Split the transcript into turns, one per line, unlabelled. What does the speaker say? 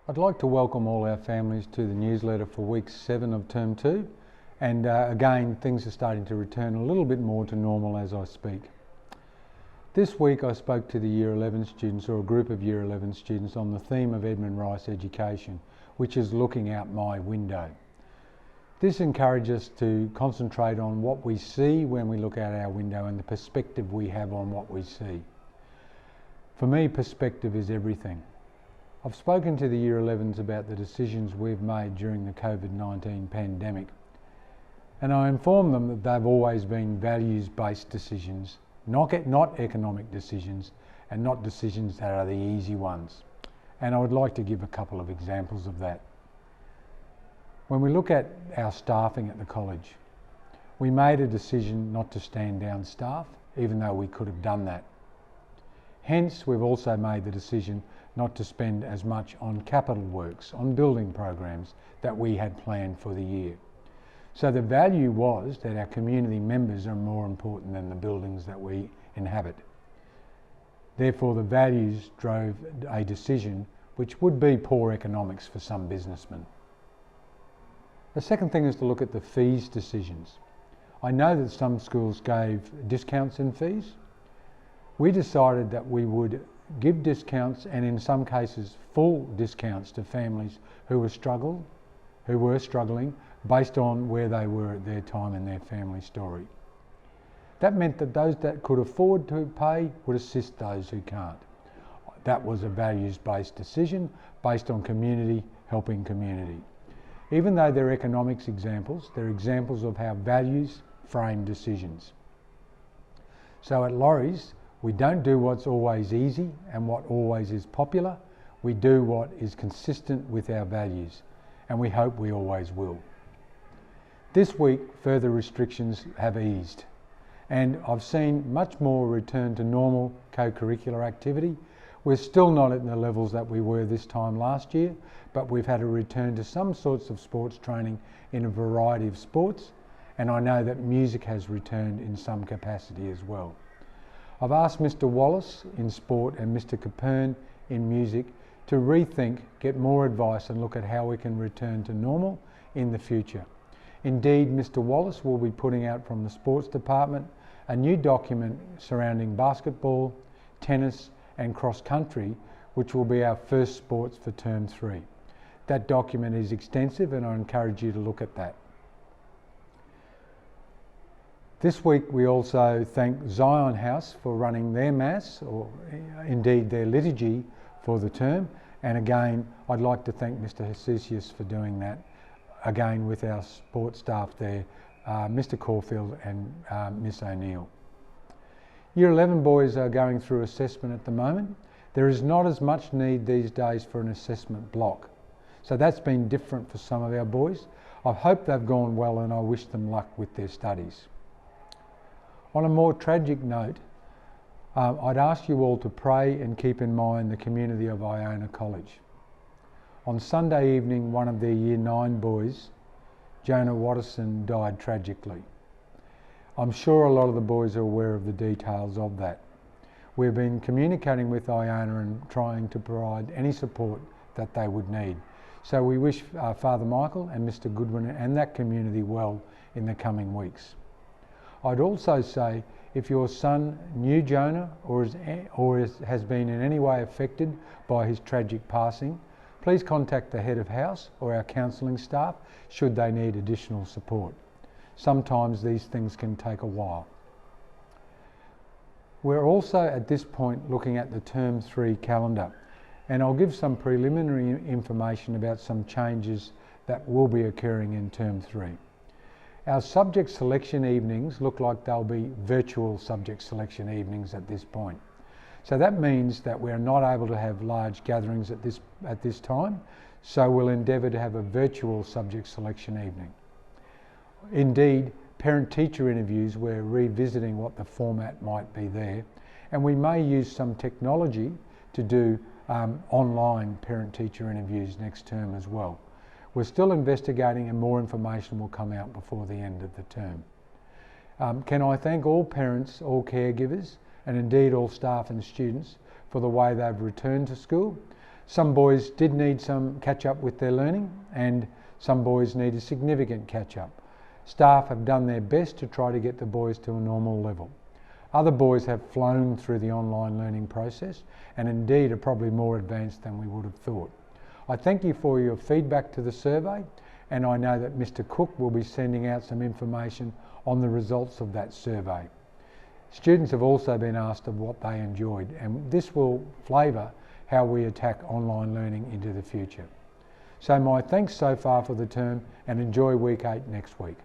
I'd like to welcome all our families to the newsletter for week 7 of term 2, and again things are starting to return a little bit more to normal as I speak. This week I spoke to the Year 11 students, or a group of Year 11 students, on the theme of Edmund Rice education, which is looking out my window. This encourages us to concentrate on what we see when we look out our window and the perspective we have on what we see. For me, perspective is everything. I've spoken to the Year 11s about the decisions we've made during the COVID-19 pandemic, and I informed them that they've always been values-based decisions, not economic decisions, and not decisions that are the easy ones. And I would like to give a couple of examples of that. When we look at our staffing at the college, we made a decision not to stand down staff, even though we could have done that. Hence, we've also made the decision not to spend as much on capital works, on building programs that we had planned for the year. So the value was that our community members are more important than the buildings that we inhabit. Therefore, the values drove a decision which would be poor economics for some businessmen. The second thing is to look at the fees decisions. I know that some schools gave discounts in fees. We decided that we would give discounts, and in some cases full discounts, to families who were struggling based on where they were at their time in their family story. That meant that those that could afford to pay would assist those who can't. That was a values-based decision based on community helping community. Even though they're economics examples, they're examples of how values frame decisions. So at Lauries, we don't do what's always easy and what always is popular. We do what is consistent with our values, and we hope we always will. This week, further restrictions have eased, and I've seen much more return to normal co-curricular activity. We're still not at the levels that we were this time last year, but we've had a return to some sorts of sports training in a variety of sports, and I know that music has returned in some capacity as well. I've asked Mr. Wallace in sport and Mr. Capern in music to rethink, get more advice, and look at how we can return to normal in the future. Indeed, Mr. Wallace will be putting out from the sports department a new document surrounding basketball, tennis and cross country, which will be our first sports for term 3. That document is extensive, and I encourage you to look at that. This week we also thank Zion House for running their Mass, or indeed their liturgy, for the term. And again, I'd like to thank Mr. Hesesius for doing that, again with our support staff there, Mr. Caulfield and Miss O'Neill. Year 11 boys are going through assessment at the moment. There is not as much need these days for an assessment block. So that's been different for some of our boys. I hope they've gone well, and I wish them luck with their studies. On a more tragic note, I'd ask you all to pray and keep in mind the community of Iona College. On Sunday evening, one of their Year 9 boys, Jonah Watterson, died tragically. I'm sure a lot of the boys are aware of the details of that. We've been communicating with Iona and trying to provide any support that they would need. So we wish Father Michael and Mr. Goodwin and that community well in the coming weeks. I'd also say, if your son knew Jonah or has been in any way affected by his tragic passing, please contact the head of house or our counselling staff should they need additional support. Sometimes these things can take a while. We're also at this point looking at the term 3 calendar, and I'll give some preliminary information about some changes that will be occurring in term 3. Our subject selection evenings look like they'll be virtual subject selection evenings at this point. So that means that we're not able to have large gatherings at this time, so we'll endeavour to have a virtual subject selection evening. Indeed, parent-teacher interviews, we're revisiting what the format might be there, and we may use some technology to do online parent-teacher interviews next term as well. We're still investigating, and more information will come out before the end of the term. Can I thank all parents, all caregivers, and indeed all staff and students for the way they've returned to school. Some boys did need some catch up with their learning, and some boys needed significant catch up. Staff have done their best to try to get the boys to a normal level. Other boys have flown through the online learning process and indeed are probably more advanced than we would have thought. I thank you for your feedback to the survey, and I know that Mr. Cook will be sending out some information on the results of that survey. Students have also been asked of what they enjoyed, and this will flavour how we attack online learning into the future. So my thanks so far for the term, and enjoy week 8 next week.